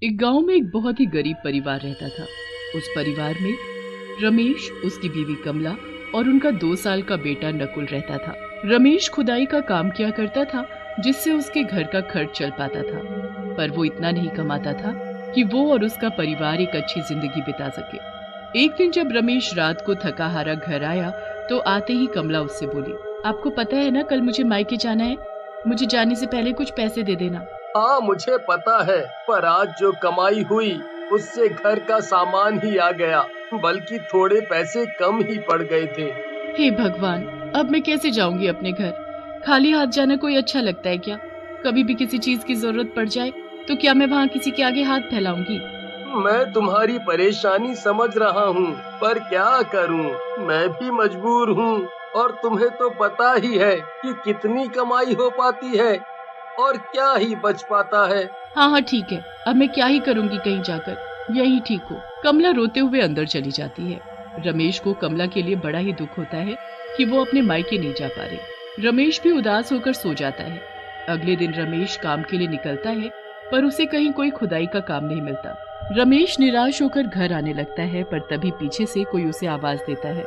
एक गांव में एक बहुत ही गरीब परिवार रहता था। उस परिवार में रमेश, उसकी बीवी कमला और उनका 2 साल का बेटा नकुल रहता था। रमेश खुदाई का काम किया करता था, जिससे उसके घर का खर्च चल पाता था, पर वो इतना नहीं कमाता था कि वो और उसका परिवार एक अच्छी जिंदगी बिता सके। एक दिन जब रमेश रात को थका हारा घर आया तो आते ही कमला उससे बोली, आपको पता है ना, कल मुझे मायके जाना है, मुझे जाने से पहले कुछ पैसे दे देना। हाँ, मुझे पता है, पर आज जो कमाई हुई उससे घर का सामान ही आ गया, बल्कि थोड़े पैसे कम ही पड़ गए थे। हे भगवान, अब मैं कैसे जाऊंगी अपने घर? खाली हाथ जाना कोई अच्छा लगता है क्या? कभी भी किसी चीज की जरूरत पड़ जाए तो क्या मैं वहाँ किसी के आगे हाथ फैलाऊंगी? मैं तुम्हारी परेशानी समझ रहा हूँ, पर क्या करूँ, मैं भी मजबूर हूँ। और तुम्हें तो पता ही है कि कितनी कमाई हो पाती है और क्या ही बच पाता है। हाँ हाँ ठीक है, अब मैं क्या ही करूंगी कहीं जाकर, यही ठीक हो। कमला रोते हुए अंदर चली जाती है। रमेश को कमला के लिए बड़ा ही दुख होता है कि वो अपने मायके नहीं जा पा रही। रमेश भी उदास होकर सो जाता है। अगले दिन रमेश काम के लिए निकलता है, पर उसे कहीं कोई खुदाई का काम नहीं मिलता। रमेश निराश होकर घर आने लगता है, पर तभी पीछे से कोई उसे आवाज देता है,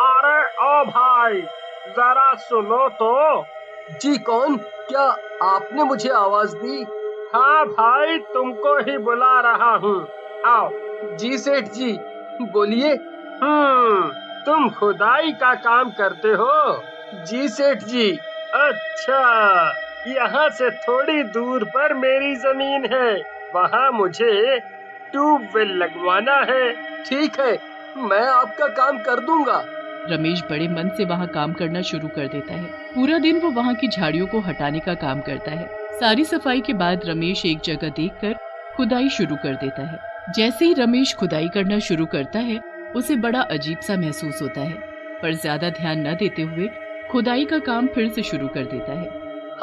अरे ओ भाई, जरा सुनो तो। जी कौन? क्या आपने मुझे आवाज दी? हाँ भाई, तुमको ही बुला रहा हूँ, आओ। जी सेठ जी, बोलिए। तुम खुदाई का काम करते हो? जी सेठ जी। अच्छा, यहाँ से थोड़ी दूर पर मेरी जमीन है, वहाँ मुझे ट्यूबवेल लगवाना है। ठीक है, मैं आपका काम कर दूंगा। रमेश बड़े मन से वहाँ काम करना शुरू कर देता है। पूरा दिन वो वहाँ की झाड़ियों को हटाने का काम करता है। सारी सफाई के बाद रमेश एक जगह देखकर खुदाई शुरू कर देता है। जैसे ही रमेश खुदाई करना शुरू करता है, उसे बड़ा अजीब सा महसूस होता है, पर ज्यादा ध्यान न देते हुए खुदाई का काम फिर से शुरू कर देता है।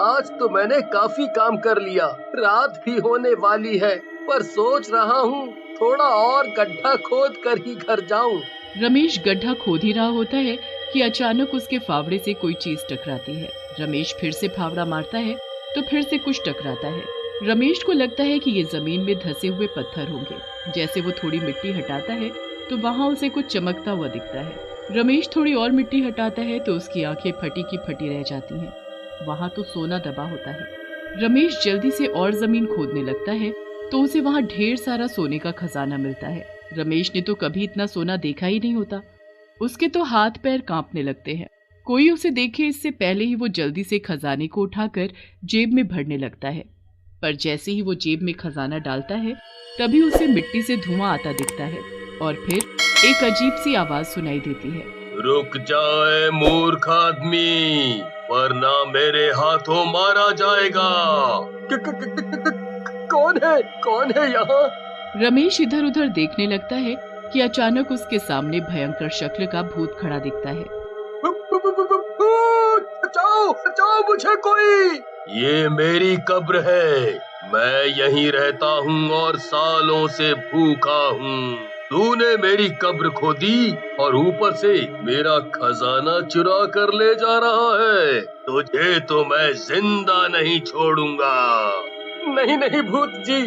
आज तो मैंने काफी काम कर लिया, रात भी होने वाली है, पर सोच रहा हूँ थोड़ा और गड्ढा खोद कर ही घर जाऊँ। रमेश गड्ढा खोद ही रहा होता है कि अचानक उसके फावड़े से कोई चीज टकराती है। रमेश फिर से फावड़ा मारता है तो फिर से कुछ टकराता है। रमेश को लगता है कि ये जमीन में धंसे हुए पत्थर होंगे। जैसे वो थोड़ी मिट्टी हटाता है तो वहाँ उसे कुछ चमकता हुआ दिखता है। रमेश थोड़ी और मिट्टी हटाता है तो उसकी आंखें फटी की फटी रह जाती हैं। वहाँ तो सोना दबा होता है। रमेश जल्दी से और जमीन खोदने लगता है तो उसे वहाँ ढेर सारा सोने का खजाना मिलता है। रमेश ने तो कभी इतना सोना देखा ही नहीं होता। उसके तो हाथ पैर कांपने लगते हैं। कोई उसे देखे इससे पहले ही वो जल्दी से खजाने को उठाकर जेब में भरने लगता है, पर जैसे ही वो जेब में खजाना डालता है तभी उसे मिट्टी से धुआं आता दिखता है और फिर एक अजीब सी आवाज सुनाई देती है, रुक जाए मूर्ख आदमी, वरना मेरे हाथों मारा जाएगा। कौन है यहाँ? रमेश इधर उधर देखने लगता है कि अचानक उसके सामने भयंकर शक्ल का भूत खड़ा दिखता है। बचाओ बचाओ मुझे कोई! ये मेरी कब्र है, मैं यहीं रहता हूँ और सालों से भूखा हूँ। तूने मेरी कब्र खोदी और ऊपर से मेरा खजाना चुरा कर ले जा रहा है। तुझे तो मैं जिंदा नहीं छोड़ूंगा। नहीं नहीं भूत जी,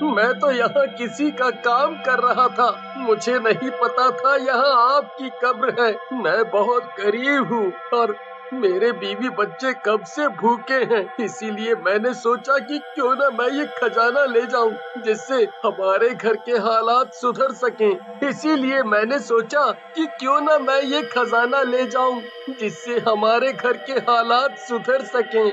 मैं तो यहाँ किसी का काम कर रहा था, मुझे नहीं पता था यहाँ आपकी कब्र है। मैं बहुत गरीब हूँ और मेरे बीवी बच्चे कब से भूखे हैं, इसीलिए मैंने सोचा कि क्यों ना मैं ये खजाना ले जाऊं, जिससे हमारे घर के हालात सुधर सकें। इसीलिए मैंने सोचा कि क्यों ना मैं ये खजाना ले जाऊं, जिससे हमारे घर के हालात सुधर सकें।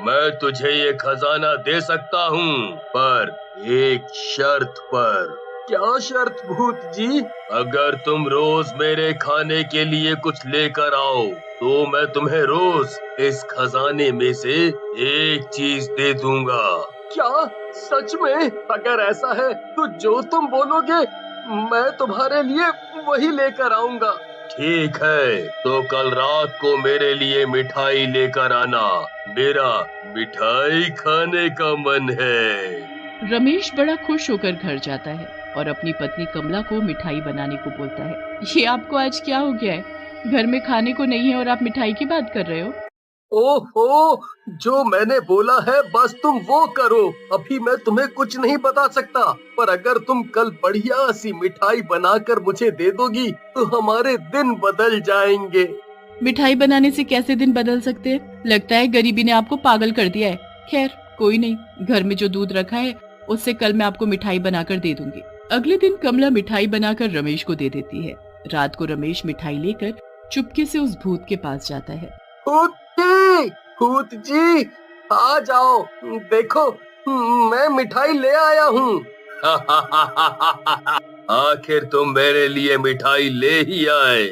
मैं तुझे ये खजाना दे सकता हूँ, पर एक शर्त पर। क्या शर्त भूत जी? अगर तुम रोज मेरे खाने के लिए कुछ लेकर आओ तो मैं तुम्हें रोज इस खजाने में से एक चीज दे दूंगा। क्या सच में? अगर ऐसा है तो जो तुम बोलोगे मैं तुम्हारे लिए वही लेकर आऊंगा। ठीक है, तो कल रात को मेरे लिए मिठाई लेकर आना, मेरा मिठाई खाने का मन है। रमेश बड़ा खुश होकर घर जाता है और अपनी पत्नी कमला को मिठाई बनाने को बोलता है। ये आपको आज क्या हो गया है? घर में खाने को नहीं है और आप मिठाई की बात कर रहे हो? ओहो, जो मैंने बोला है बस तुम वो करो। अभी मैं तुम्हें कुछ नहीं बता सकता, पर अगर तुम कल बढ़िया सी मिठाई बनाकर मुझे दे दोगी तो हमारे दिन बदल जाएंगे। मिठाई बनाने से कैसे दिन बदल सकते हैं? लगता है गरीबी ने आपको पागल कर दिया है। खैर कोई नहीं, घर में जो दूध रखा है उससे कल मैं आपको मिठाई बनाकर दे दूंगी। अगले दिन कमला मिठाई बनाकर रमेश को दे देती है। रात को रमेश मिठाई लेकर चुपके से उस भूत के पास जाता है। भूत जी आ जाओ, देखो मैं मिठाई ले आया हूँ। आखिर तुम मेरे लिए मिठाई ले ही आए।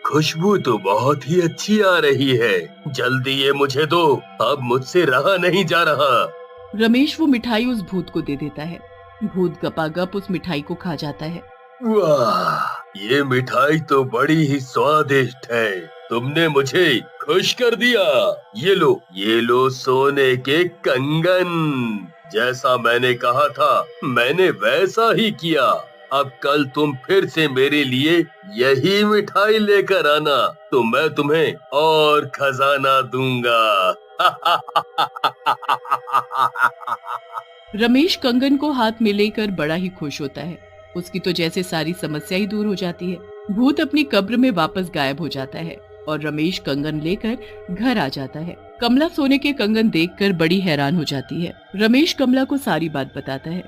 खुशबू तो बहुत ही अच्छी आ रही है। जल्दी ये मुझे दो, अब मुझसे रहा नहीं जा रहा। रमेश वो मिठाई उस भूत को दे देता है। भूत गपागप उस मिठाई को खा जाता है। वाह, ये मिठाई तो बड़ी ही स्वादिष्ट है। तुमने मुझे खुश कर दिया। ये लो सोने के कंगन। जैसा मैंने कहा था मैंने वैसा ही किया। अब कल तुम फिर से मेरे लिए यही मिठाई लेकर आना तो मैं तुम्हें और खजाना दूंगा। रमेश कंगन को हाथ में लेकर बड़ा ही खुश होता है। उसकी तो जैसे सारी समस्या ही दूर हो जाती है। भूत अपनी कब्र में वापस गायब हो जाता है और रमेश कंगन लेकर घर आ जाता है। कमला सोने के कंगन देखकर बड़ी हैरान हो जाती है। रमेश कमला को सारी बात बताता है।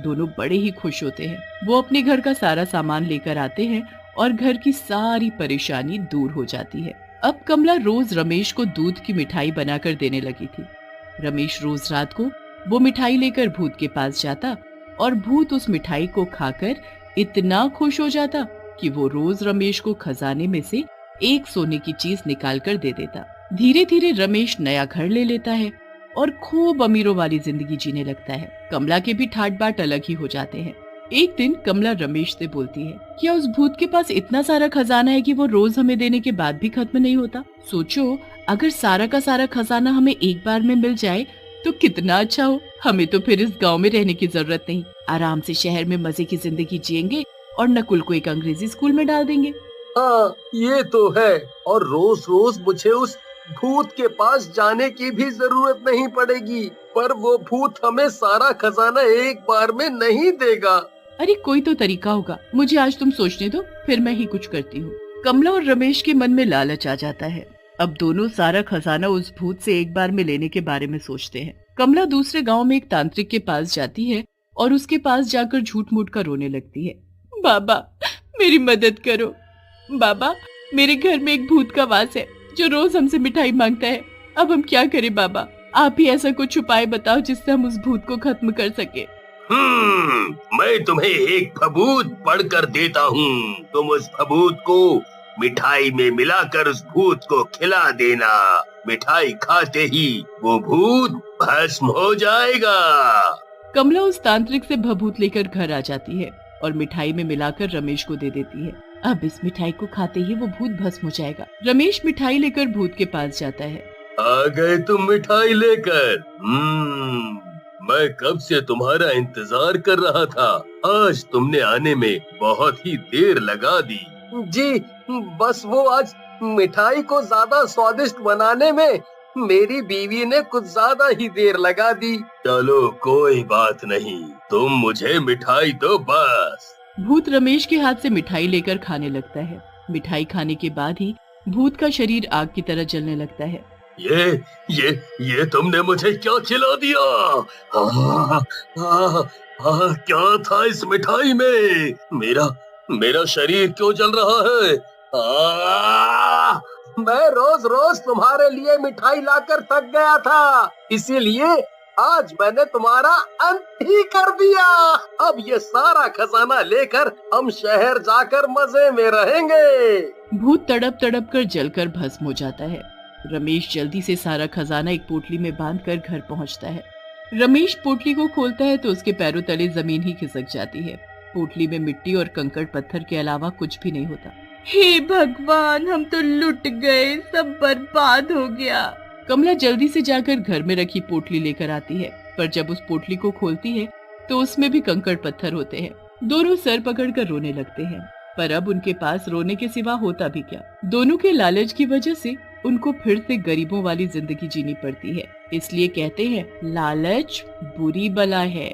दोनों बड़े ही खुश होते हैं। वो अपने घर का सारा सामान लेकर आते हैं और घर की सारी परेशानी दूर हो जाती है। अब कमला रोज रमेश को दूध की मिठाई बनाकर देने लगी थी। रमेश रोज रात को वो मिठाई लेकर भूत के पास जाता और भूत उस मिठाई को खाकर इतना खुश हो जाता कि वो रोज रमेश को खजाने में से एक सोने की चीज निकाल कर दे देता। धीरे धीरे रमेश नया घर ले लेता है और खूब अमीरों वाली जिंदगी जीने लगता है। कमला के भी ठाट बाट अलग ही हो जाते हैं। एक दिन कमला रमेश से बोलती है, क्या उस भूत के पास इतना सारा खजाना है कि वो रोज हमें देने के बाद भी खत्म नहीं होता? सोचो, अगर सारा का सारा खजाना हमें एक बार में मिल जाए तो कितना अच्छा हो। हमें तो फिर इस गांव में रहने की जरूरत नहीं, आराम से शहर में मजे की जिंदगी जिएंगे और नकुल को एक अंग्रेजी स्कूल में डाल देंगे। हाँ, ये तो है। और रोज रोज मुझे उस भूत के पास जाने की भी जरूरत नहीं पड़ेगी। पर वो भूत हमें सारा खजाना एक बार में नहीं देगा। अरे कोई तो तरीका होगा, मुझे आज तुम सोचने दो, फिर मैं ही कुछ करती हूँ। कमला और रमेश के मन में लालच आ जाता है। अब दोनों सारा खजाना उस भूत से एक बार में लेने के बारे में सोचते हैं। कमला दूसरे गांव में एक तांत्रिक के पास जाती है और उसके पास जाकर झूठ मूठ कर रोने लगती है। बाबा मेरी मदद करो, बाबा मेरे घर में एक भूत का वास है जो रोज हमसे मिठाई मांगता है। अब हम क्या करें बाबा? आप ही ऐसा कुछ उपाय बताओ जिससे हम उस भूत को खत्म कर सके। मैं तुम्हें एक फबूत पढ़कर देता हूँ। तुम उस फबूत को मिठाई में मिलाकर उस भूत को खिला देना। मिठाई खाते ही वो भूत भस्म हो जाएगा। कमला उस तांत्रिक से भभूत लेकर घर आ जाती है और मिठाई में मिलाकर रमेश को दे देती है। अब इस मिठाई को खाते ही वो भूत भस्म हो जाएगा। रमेश मिठाई लेकर भूत के पास जाता है। आ गए तुम मिठाई लेकर। मैं कब से तुम्हारा इंतजार कर रहा था। आज तुमने आने में बहुत ही देर लगा दी। जी, बस वो आज मिठाई को ज्यादा स्वादिष्ट बनाने में मेरी बीवी ने कुछ ज्यादा ही देर लगा दी। चलो कोई बात नहीं, तुम मुझे मिठाई दो बस। भूत रमेश के हाथ से मिठाई लेकर खाने लगता है। मिठाई खाने के बाद ही भूत का शरीर आग की तरह जलने लगता है। ये तुमने मुझे क्या खिला दिया? क्या था इस मिठाई में? मेरा शरीर क्यों जल रहा है? मैं रोज रोज तुम्हारे लिए मिठाई लाकर थक गया था, इसीलिए आज मैंने तुम्हारा अंत ही कर दिया। अब ये सारा खजाना लेकर हम शहर जाकर मजे में रहेंगे। भूत तड़प तड़प कर जलकर भस्म हो जाता है। रमेश जल्दी से सारा खजाना एक पोटली में बांधकर घर पहुंचता है। रमेश पोटली को खोलता है तो उसके पैरों तले जमीन ही खिसक जाती है। पोटली में मिट्टी और कंकड़ पत्थर के अलावा कुछ भी नहीं होता। हे भगवान, हम तो लुट गए, सब बर्बाद हो गया। कमला जल्दी से जाकर घर में रखी पोटली लेकर आती है, पर जब उस पोटली को खोलती है तो उसमें भी कंकड़ पत्थर होते हैं। दोनों सर पकड़कर रोने लगते हैं, पर अब उनके पास रोने के सिवा होता भी क्या। दोनों के लालच की वजह से उनको फिर से गरीबों वाली जिंदगी जीनी पड़ती है। इसलिए कहते हैं लालच बुरी बला है।